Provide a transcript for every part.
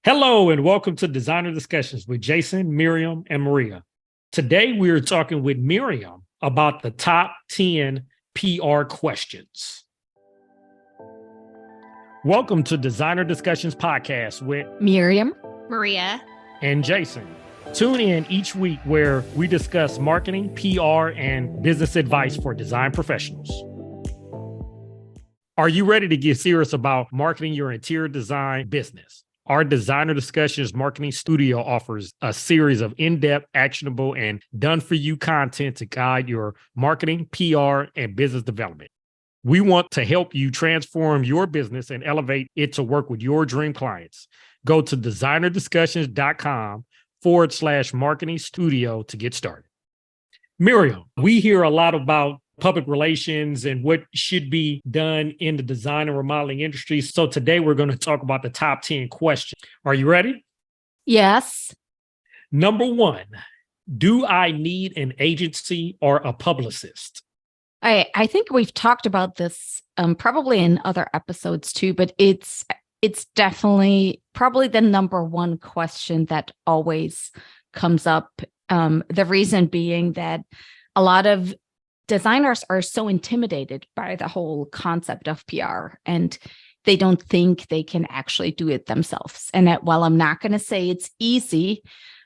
Hello and welcome to Designer Discussions with Jason, Miriam, and Maria. Today we're talking with Miriam about the top 10 PR questions. Welcome to Designer Discussions podcast with Miriam, Maria, and Jason. Tune in each week where we discuss marketing, PR, and business advice for design professionals. Are you ready to get serious about marketing your interior design business? Our Designer Discussions Marketing Studio offers a series of in-depth, actionable, and done-for-you content to guide your marketing, PR, and business development. We want to help you transform your business and elevate it to work with your dream clients. Go to designerdiscussions.com/marketing studio to get started. Miriam, we hear a lot about public relations and what should be done in the design and remodeling industry. So today we're going to talk about the top 10 questions. Are you ready? Yes. Number 1, do I need an agency or a publicist? I think we've talked about this probably in other episodes too, but it's definitely probably the number one question that always comes up. The reason being that a lot of designers are so intimidated by the whole concept of PR, and they don't think they can actually do it themselves. And while I'm not going to say it's easy,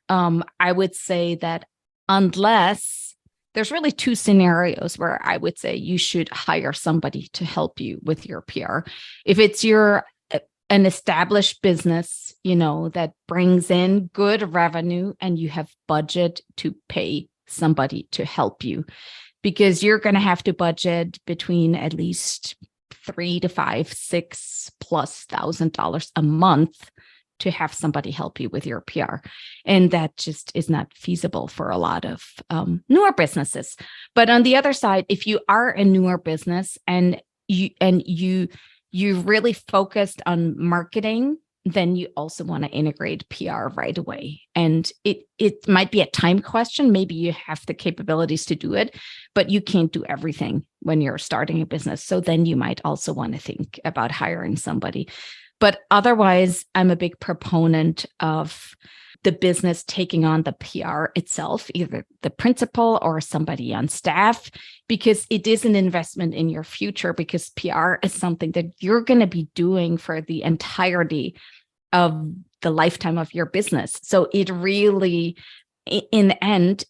I would say that unless there's really two scenarios where I would say you should hire somebody to help you with your PR. If it's an established business, that brings in good revenue and you have budget to pay somebody to help you, because you're going to have to budget between at least $3,000 to $6,000+ a month to have somebody help you with your PR. And that just is not feasible for a lot of newer businesses. But on the other side, if you are a newer business and you really focused on marketing, then you also want to integrate PR right away. And it might be a time question. Maybe you have the capabilities to do it, but you can't do everything when you're starting a business. So then you might also want to think about hiring somebody. But otherwise, I'm a big proponent of the business taking on the PR itself, either the principal or somebody on staff, because it is an investment in your future, because PR is something that you're going to be doing for the entirety of the lifetime of your business. So it really, in the end,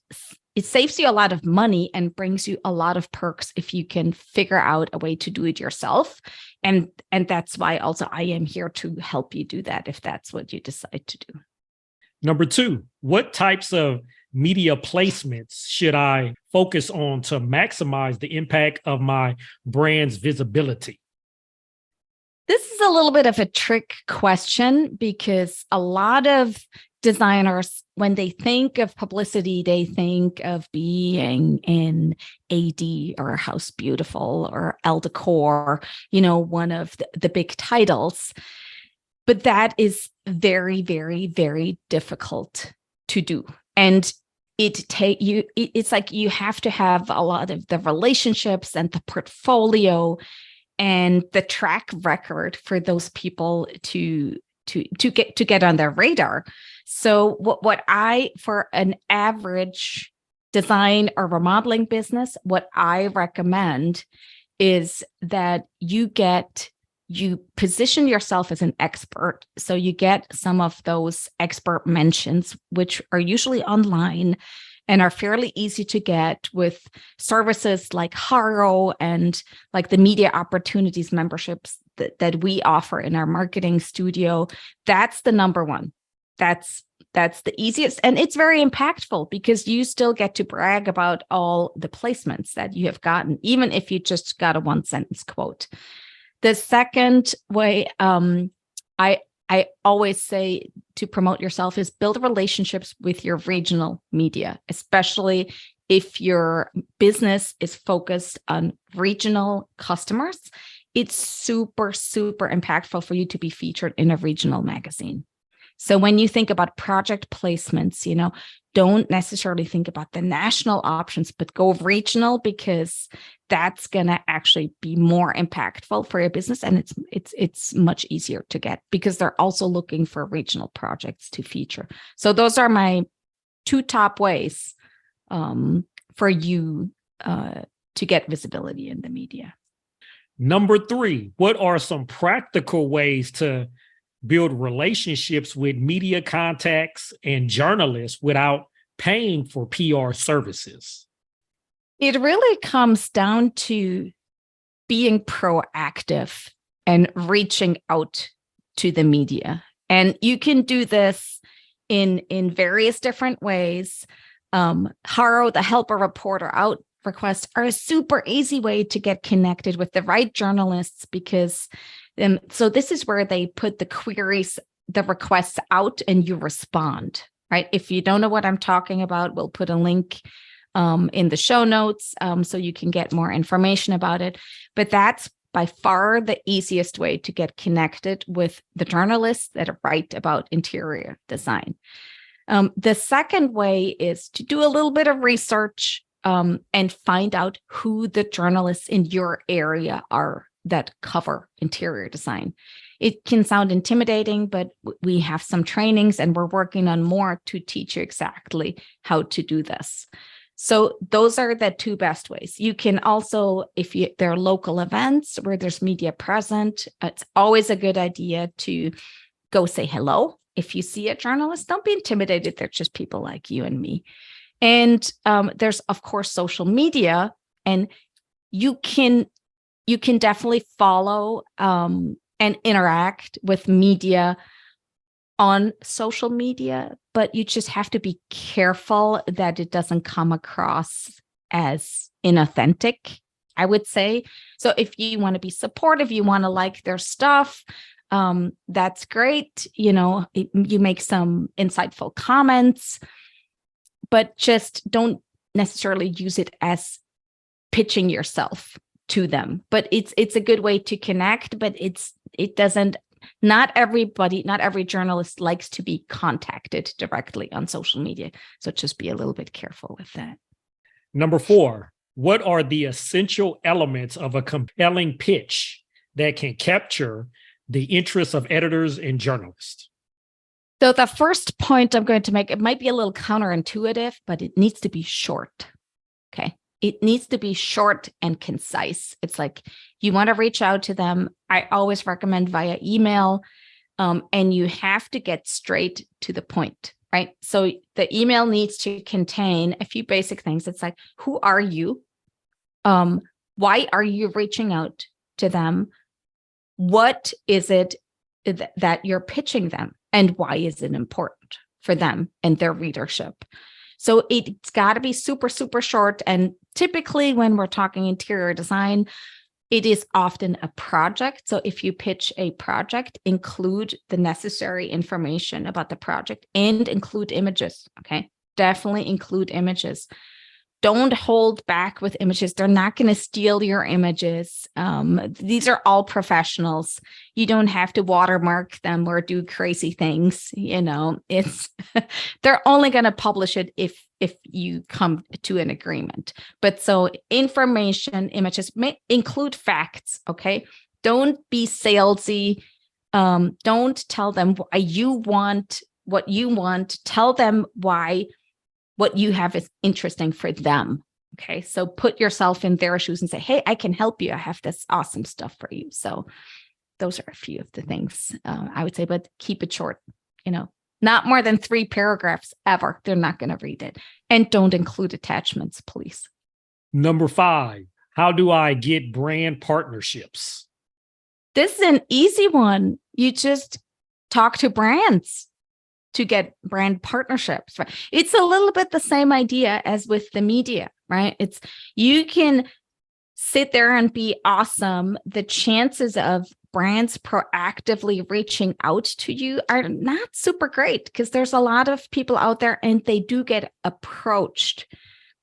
it saves you a lot of money and brings you a lot of perks if you can figure out a way to do it yourself. And that's why also I am here to help you do that if that's what you decide to do. Number 2, what types of media placements should I focus on to maximize the impact of my brand's visibility? This is a little bit of a trick question, because a lot of designers, when they think of publicity, they think of being in AD or House Beautiful or Elle Decor, one of the big titles. But that is very, very, very difficult to do. And it's like you have to have a lot of the relationships and the portfolio and the track record for those people to get on their radar. So what I, for an average design or remodeling business, what I recommend is that you position yourself as an expert. So you get some of those expert mentions, which are usually online and are fairly easy to get with services like Haro and like the media opportunities memberships that we offer in our marketing studio. That's the number one. That's the easiest. And it's very impactful because you still get to brag about all the placements that you have gotten, even if you just got a 1-sentence quote. The second way I always say to promote yourself is build relationships with your regional media, especially if your business is focused on regional customers. It's super, super impactful for you to be featured in a regional magazine. So when you think about project placements, don't necessarily think about the national options, but go regional, because that's going to actually be more impactful for your business. And it's much easier to get, because they're also looking for regional projects to feature. So those are my 2 top ways for you to get visibility in the media. Number 3, what are some practical ways to build relationships with media contacts and journalists without paying for PR services? It really comes down to being proactive and reaching out to the media. And you can do this in various different ways. Haro, the help a reporter out requests, are a super easy way to get connected with the right journalists, because so this is where they put the queries, the requests out, and you respond, right? If you don't know what I'm talking about, we'll put a link in the show notes so you can get more information about it. But that's by far the easiest way to get connected with the journalists that write about interior design. The second way is to do a little bit of research and find out who the journalists in your area are that cover interior design. It can sound intimidating, but we have some trainings and we're working on more to teach you exactly how to do this. So those are the 2 best ways. You can also, if there are local events where there's media present, it's always a good idea to go say hello. If you see a journalist, don't be intimidated. They're just people like you and me. And there's, of course, social media, and you can definitely follow and interact with media on social media, but you just have to be careful that it doesn't come across as inauthentic, I would say. So if you want to be supportive, you want to like their stuff, that's great. You make some insightful comments, but just don't necessarily use it as pitching yourself to them. But it's a good way to connect, but not every journalist likes to be contacted directly on social media. So just be a little bit careful with that. Number 4, what are the essential elements of a compelling pitch that can capture the interests of editors and journalists? So the first point I'm going to make, it might be a little counterintuitive, but it needs to be short. Okay. It needs to be short and concise. It's like you want to reach out to them. I always recommend via email, and you have to get straight to the point, right? So the email needs to contain a few basic things. It's like, who are you? Why are you reaching out to them? What is it that you're pitching them? And why is it important for them and their readership? So it's got to be super, super short. And typically when we're talking interior design, it is often a project. So if you pitch a project, include the necessary information about the project and include images. Okay. Definitely include images. Don't hold back with images. They're not going to steal your images. These are all professionals. You don't have to watermark them or do crazy things. They're only going to publish it if you come to an agreement. But so information, images, may include facts. Okay. Don't be salesy. Don't tell them why you want what you want. Tell them why what you have is interesting for them. Okay. So put yourself in their shoes and say, hey, I can help you. I have this awesome stuff for you. So those are a few of the things I would say, but keep it short, not more than 3 paragraphs ever. They're not going to read it. And don't include attachments, please. Number 5, how do I get brand partnerships? This is an easy one. You just talk to brands to get brand partnerships. Right? It's a little bit the same idea as with the media, right? It's you can sit there and be awesome. The chances of brands proactively reaching out to you are not super great because there's a lot of people out there and they do get approached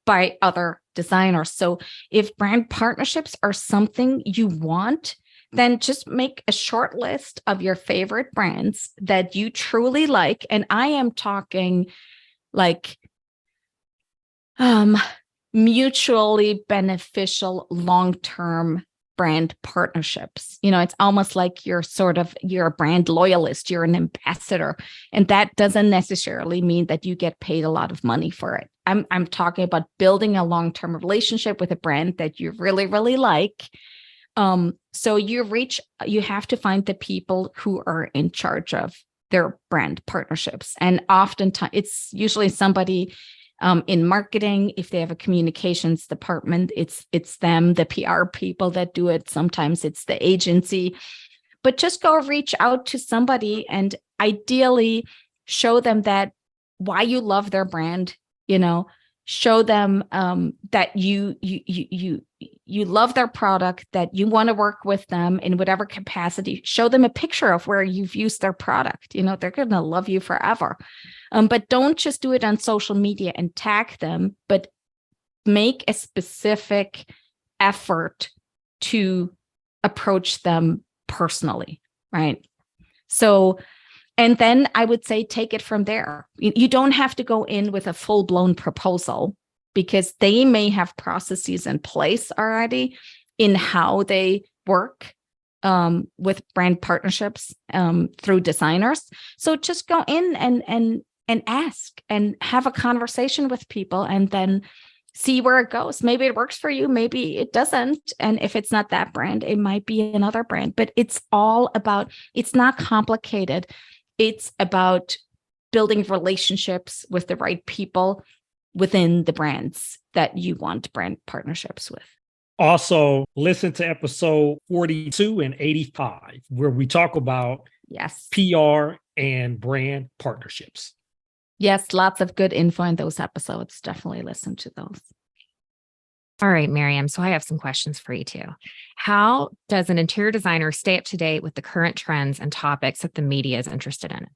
by other designers. So if brand partnerships are something you want, then just make a short list of your favorite brands that you truly like. And I am talking like mutually beneficial long-term brand partnerships. It's almost like you're a brand loyalist, you're an ambassador. And that doesn't necessarily mean that you get paid a lot of money for it. I'm talking about building a long-term relationship with a brand that you really, really like. So you have to find the people who are in charge of their brand partnerships. And oftentimes it's usually somebody in marketing. If they have a communications department, it's them, the PR people that do it. Sometimes it's the agency, but just go reach out to somebody and ideally show them that why you love their brand, show them that you love their product, that you want to work with them in whatever capacity. Show them a picture of where you've used their product. They're going to love you forever. But don't just do it on social media and tag them, but make a specific effort to approach them personally, right? So, and then I would say take it from there. You don't have to go in with a full-blown proposal, because they may have processes in place already in how they work with brand partnerships through designers. So just go in and ask and have a conversation with people, and then see where it goes. Maybe it works for you, maybe it doesn't. And if it's not that brand, it might be another brand. But it's not complicated. It's about building relationships with the right people within the brands that you want brand partnerships with. Also, listen to episode 42 and 85, where we talk about PR and brand partnerships. Yes, lots of good info in those episodes. Definitely listen to those. All right, Miriam. So I have some questions for you too. How does an interior designer stay up to date with the current trends and topics that the media is interested in?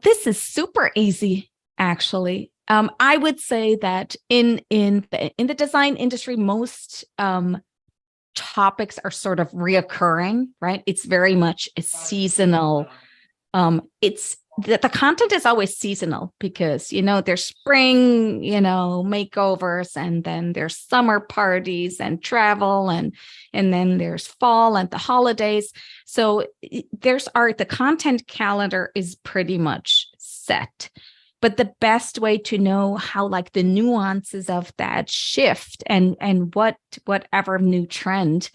This is super easy, actually. I would say that in the design industry, most topics are sort of reoccurring, right? It's very much a seasonal. The content is always seasonal, because there's spring makeovers, and then there's summer parties and travel, and then there's fall and the holidays. So the content calendar is pretty much set. But the best way to know how the nuances of that shift and whatever new trend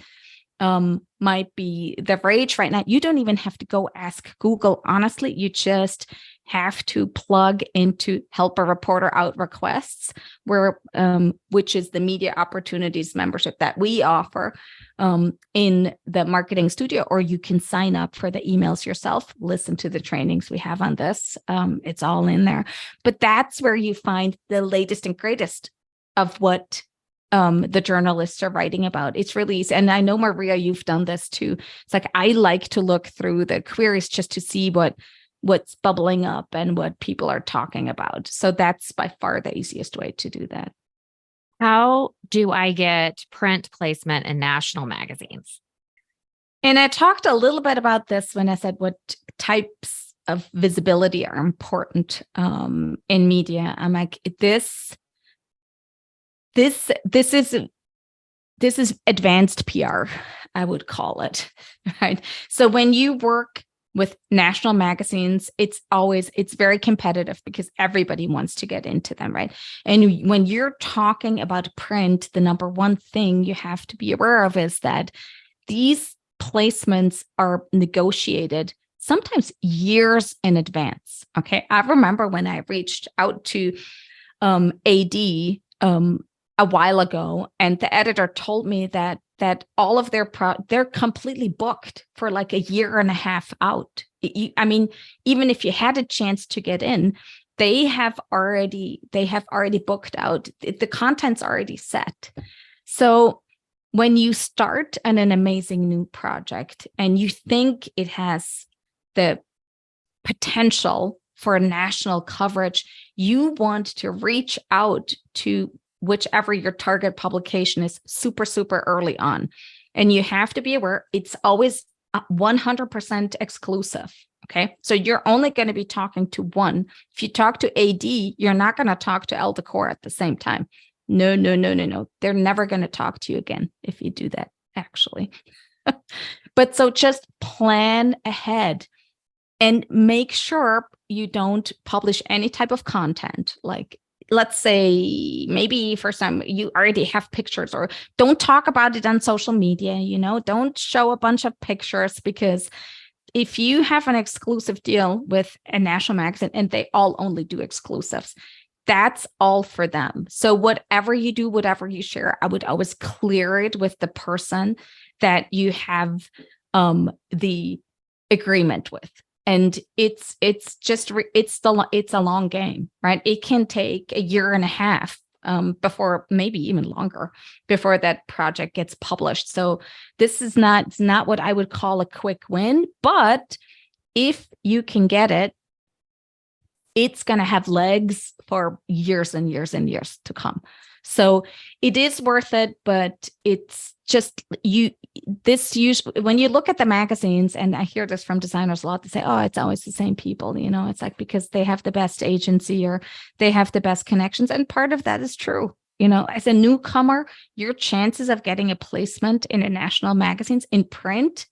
might be the rage right now, you don't even have to go ask Google. Honestly, you just have to plug into Help a Reporter Out requests, which is the media opportunities membership that we offer in the marketing studio, or you can sign up for the emails yourself. Listen to the trainings we have on this. It's all in there. But that's where you find the latest and greatest of what the journalists are writing about. It's really easy. And I know, Maria, you've done this too. It's like, I like to look through the queries just to see what's bubbling up and what people are talking about. So that's by far the easiest way to do that. How do I get print placement in national magazines? And I talked a little bit about this when I said what types of visibility are important in media. I'm like, this is advanced PR, I would call it, right? So when you work with national magazines, it's very competitive, because everybody wants to get into them, right? And when you're talking about print, the number one thing you have to be aware of is that these placements are negotiated sometimes years in advance. Okay. I remember when I reached out to AD a while ago, and the editor told me that all of they're completely booked for like a year and a half out. I mean, even if you had a chance to get in, they have already booked out. The content's already set. So when you start an amazing new project and you think it has the potential for national coverage, you want to reach out to whichever your target publication is super, super early on. And you have to be aware it's always 100% exclusive. Okay. So you're only going to be talking to one. If you talk to AD, you're not going to talk to El Decor at the same time. No, no, no, no, no. They're never going to talk to you again if you do that, actually. But so just plan ahead and make sure you don't publish any type of content. Like, let's say maybe for some you already have pictures, or don't talk about it on social media, don't show a bunch of pictures, because if you have an exclusive deal with a national magazine and they all only do exclusives, that's all for them. So whatever you do, whatever you share, I would always clear it with the person that you have the agreement with. And it's a long game, right? It can take a year and a half before, maybe even longer, before that project gets published. So this is not what I would call a quick win, but if you can get it, it's going to have legs for years and years and years to come. So it is worth it, but it's just when you look at the magazines, and I hear this from designers a lot, they say, oh, it's always the same people, it's like because they have the best agency or they have the best connections. And part of that is true. As a newcomer, your chances of getting a placement in a national magazines in print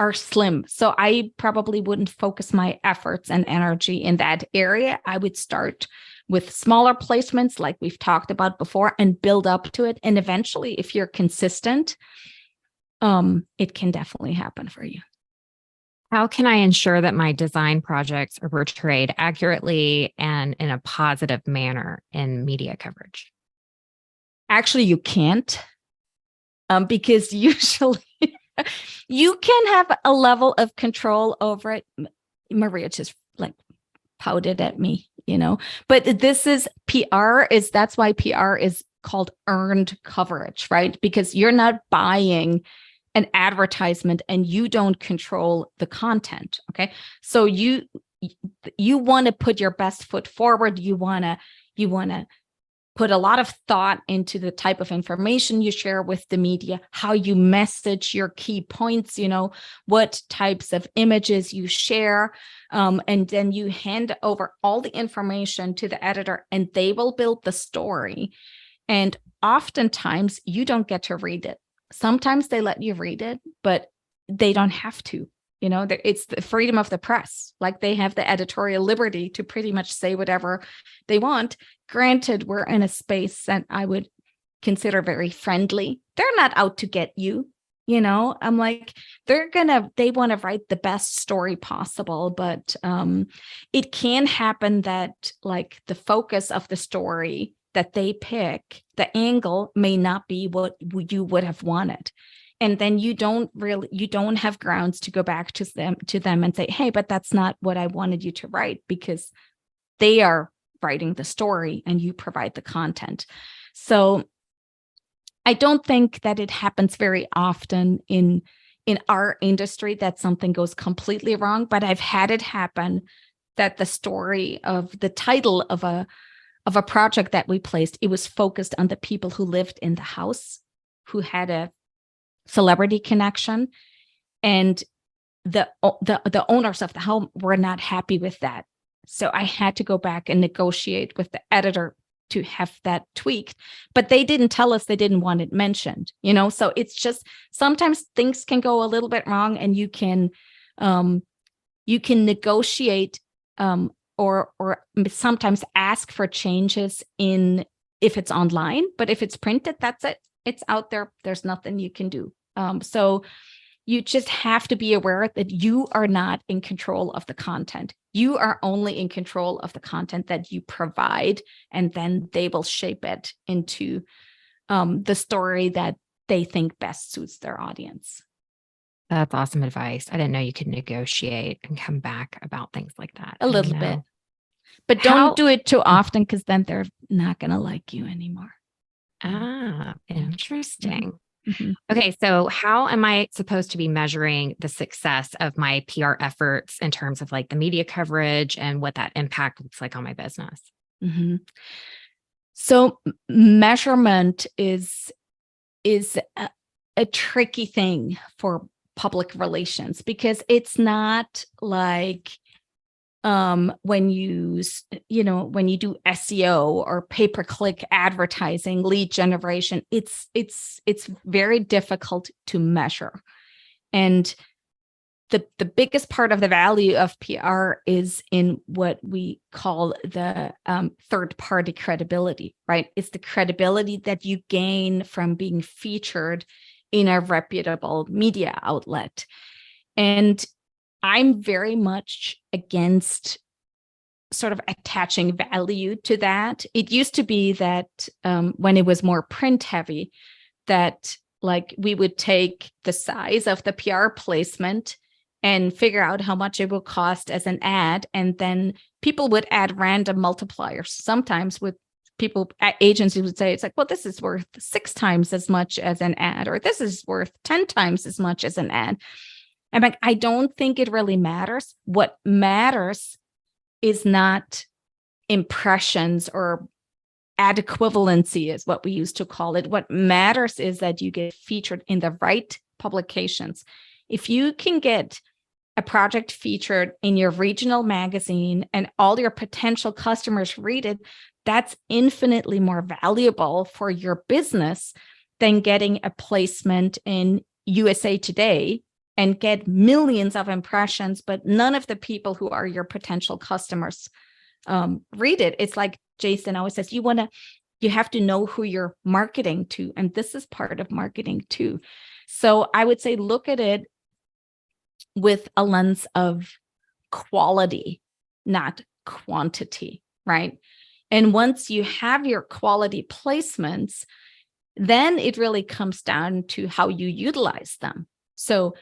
are slim. So I probably wouldn't focus my efforts and energy in that area. I would start with smaller placements like we've talked about before and build up to it. And eventually, if you're consistent, it can definitely happen for you. How can I ensure that my design projects are portrayed accurately and in a positive manner in media coverage? Actually, you can't, because usually you can have a level of control over it. Maria just like pouted at me, but this is that's why PR is called earned coverage, right? Because you're not buying an advertisement and you don't control the content. Okay. So you want to put your best foot forward. You want to put a lot of thought into the type of information you share with the media, how you message your key points, what types of images you share. And then you hand over all the information to the editor and they will build the story. And oftentimes you don't get to read it. Sometimes they let you read it, but they don't have to. It's the freedom of the press. Like they have the editorial liberty to pretty much say whatever they want. Granted, we're in a space that I would consider very friendly. They're not out to get you. I'm like, they want to write the best story possible, but it can happen that like the focus of the story that they pick, the angle may not be what you would have wanted. And then you don't have grounds to go back to them and say, hey, but that's not what I wanted you to write, because they are writing the story and you provide the content. So I don't think that it happens very often in our industry that something goes completely wrong, but I've had it happen that the story of the title of a project that we placed, it was focused on the people who lived in the house, who had a celebrity connection, and the owners of the home were not happy with that. So I had to go back and negotiate with the editor to have that tweaked, but they didn't tell us they didn't want it mentioned, so it's just sometimes things can go a little bit wrong, and you can negotiate or sometimes ask for changes if it's online, but if it's printed, that's it. It's out there. There's nothing you can do. So you just have to be aware that you are not in control of the content. You are only in control of the content that you provide, and then they will shape it into the story that they think best suits their audience. That's awesome advice. I didn't know you could negotiate and come back about things like that. A little bit. But don't do it too often, because then they're not going to like you anymore. Ah, interesting. Mm-hmm. Okay, so how am I supposed to be measuring the success of my PR efforts in terms of like the media coverage and what that impact looks like on my business? Mm-hmm. So measurement is a tricky thing for public relations, because it's not like when you do SEO or pay-per-click advertising, lead generation, it's very difficult to measure. And the biggest part of the value of PR is in what we call the third-party credibility, right? It's the credibility that you gain from being featured in a reputable media outlet. And I'm very much against sort of attaching value to that. It used to be that when it was more print heavy, that like we would take the size of the PR placement and figure out how much it will cost as an ad. And then people would add random multipliers. Sometimes with agencies would say, it's like, well, this is worth 6 times as much as an ad, or this is worth 10 times as much as an ad. I'm like, I don't think it really matters. What matters is not impressions, or ad equivalency is what we used to call it. What matters is that you get featured in the right publications. If you can get a project featured in your regional magazine and all your potential customers read it, that's infinitely more valuable for your business than getting a placement in USA Today and get millions of impressions, but none of the people who are your potential customers read it. It's like Jason always says, you have to know who you're marketing to. And this is part of marketing too. So I would say, look at it with a lens of quality, not quantity, right? And once you have your quality placements, then it really comes down to how you utilize them. So,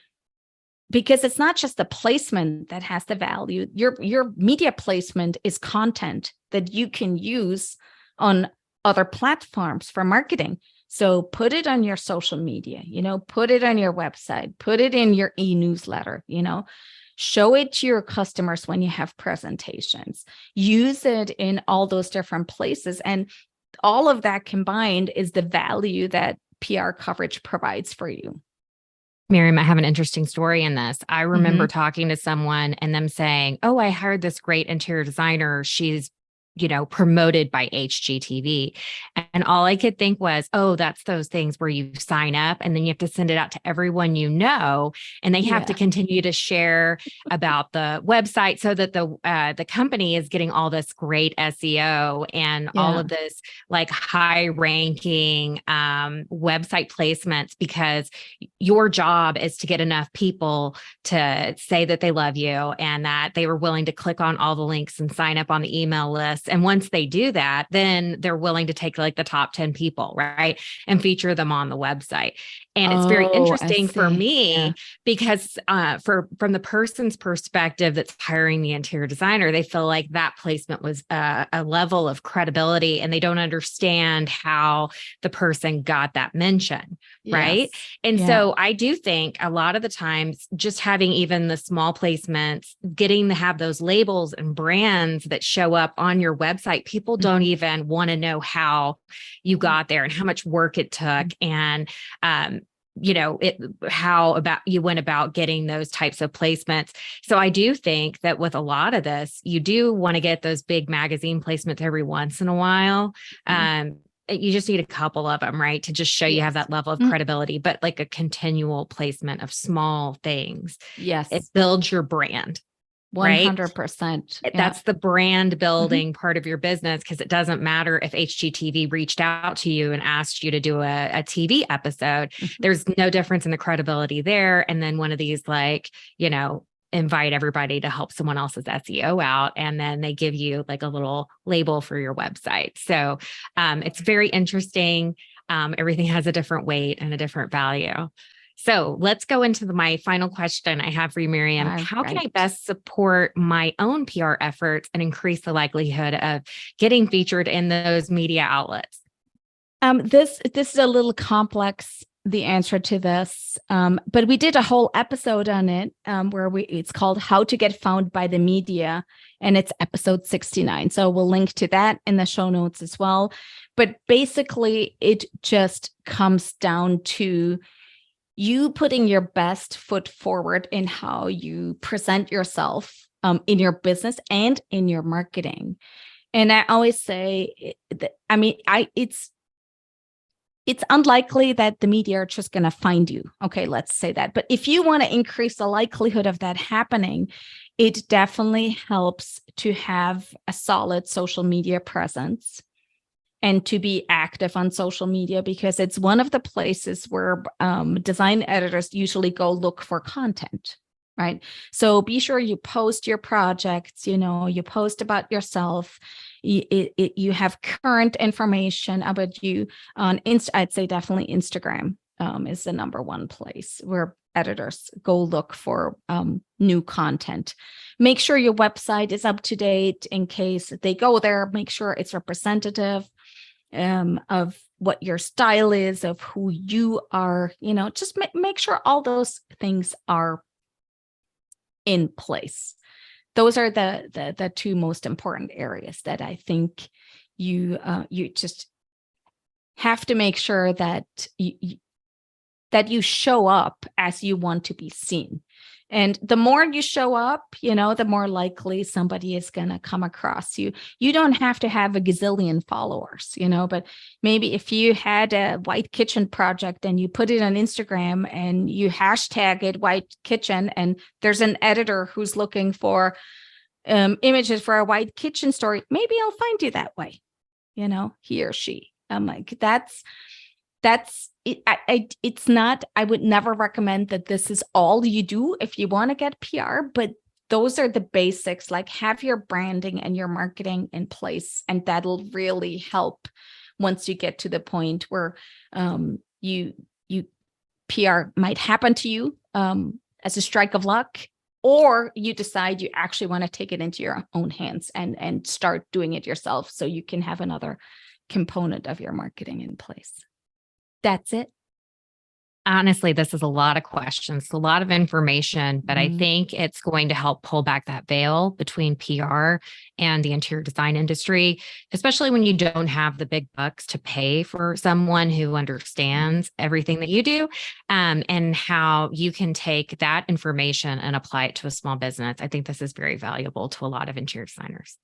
because it's not just the placement that has the value, your media placement is content that you can use on other platforms for marketing. So put it on your social media, put it on your website, put it in your e-newsletter, show it to your customers when you have presentations, use it in all those different places. And all of that combined is the value that PR coverage provides for you. Miriam, I have an interesting story in this. I remember talking to someone and them saying, oh, I hired this great interior designer. She's promoted by HGTV. And all I could think was, oh, that's those things where you sign up and then you have to send it out to everyone and they have to continue to share about the website so that the company is getting all this great SEO and all of this like high ranking website placements, because your job is to get enough people to say that they love you and that they were willing to click on all the links and sign up on the email list. And once they do that, then they're willing to take like the top 10 people, right, and feature them on the website. And it's very interesting for me because from the person's perspective that's hiring the interior designer, they feel like that placement was a level of credibility and they don't understand how the person got that mention, right? And so I do think a lot of the times just having even the small placements, getting to have those labels and brands that show up on your website, people don't even want to know how you got there and how much work it took and how about you went about getting those types of placements. So I do think that with a lot of this, you do want to get those big magazine placements every once in a while. You just need a couple of them, right, to just show you have that level of credibility, but like a continual placement of small things. Yes. It builds your brand. 100%. Right? That's the brand building part of your business, because it doesn't matter if HGTV reached out to you and asked you to do a TV episode. There's no difference in the credibility there. And then one of these, invite everybody to help someone else's SEO out. And then they give you like a little label for your website. So it's very interesting. Everything has a different weight and a different value. So let's go into my final question I have for you, Miriam. How can I best support my own PR efforts and increase the likelihood of getting featured in those media outlets? This is a little complex, the answer to this, but we did a whole episode on it where it's called How to Get Found by the Media, and it's episode 69. So we'll link to that in the show notes as well. But basically, it just comes down to you putting your best foot forward in how you present yourself in your business and in your marketing. And I always say, it's unlikely that the media are just going to find you. Okay, let's say that. But if you want to increase the likelihood of that happening, it definitely helps to have a solid social media presence and to be active on social media, because it's one of the places where design editors usually go look for content, right? So be sure you post your projects, you post about yourself. You have current information about you on I'd say definitely Instagram is the number one place where editors go look for new content. Make sure your website is up to date in case they go there. Make sure it's representative of what your style is, of who you are. Just make sure all those things are in place. Those are the two most important areas that I think you just have to make sure that you show up as you want to be seen. And the more you show up, the more likely somebody is going to come across you. You don't have to have a gazillion followers, but maybe if you had a white kitchen project and you put it on Instagram and you hashtag it white kitchen, and there's an editor who's looking for images for a white kitchen story, maybe I'll find you that way, he or she. I'm like, that's it. It's not, I would never recommend that this is all you do if you want to get PR, but those are the basics. Like, have your branding and your marketing in place, and that'll really help once you get to the point where you PR might happen to you as a strike of luck, or you decide you actually want to take it into your own hands and start doing it yourself, so you can have another component of your marketing in place. That's it. Honestly, this is a lot of questions, a lot of information, but I think it's going to help pull back that veil between PR and the interior design industry, especially when you don't have the big bucks to pay for someone who understands everything that you do, and how you can take that information and apply it to a small business. I think this is very valuable to a lot of interior designers.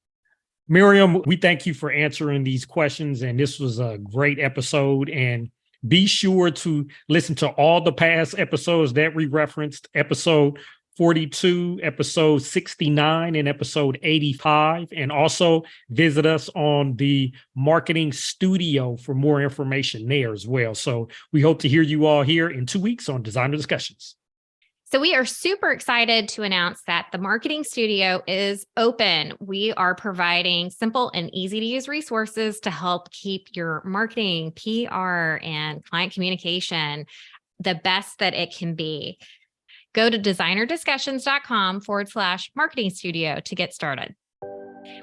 Miriam, we thank you for answering these questions, and this was a great episode. And be sure to listen to all the past episodes that we referenced, episode 42, episode 69, and episode 85. And also visit us on the Marketing Studio for more information there as well. So we hope to hear you all here in 2 weeks on Designer Discussions. So we are super excited to announce that the Marketing Studio is open. We are providing simple and easy to use resources to help keep your marketing, PR, and client communication the best that it can be. Go to designerdiscussions.com/marketing studio to get started.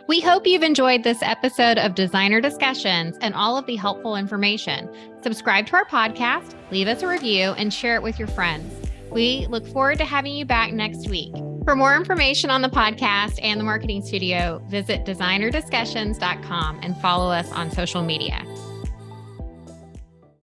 We hope you've enjoyed this episode of Designer Discussions and all of the helpful information. Subscribe to our podcast, leave us a review, and share it with your friends. We look forward to having you back next week. For more information on the podcast and the Marketing Studio, visit designerdiscussions.com and follow us on social media.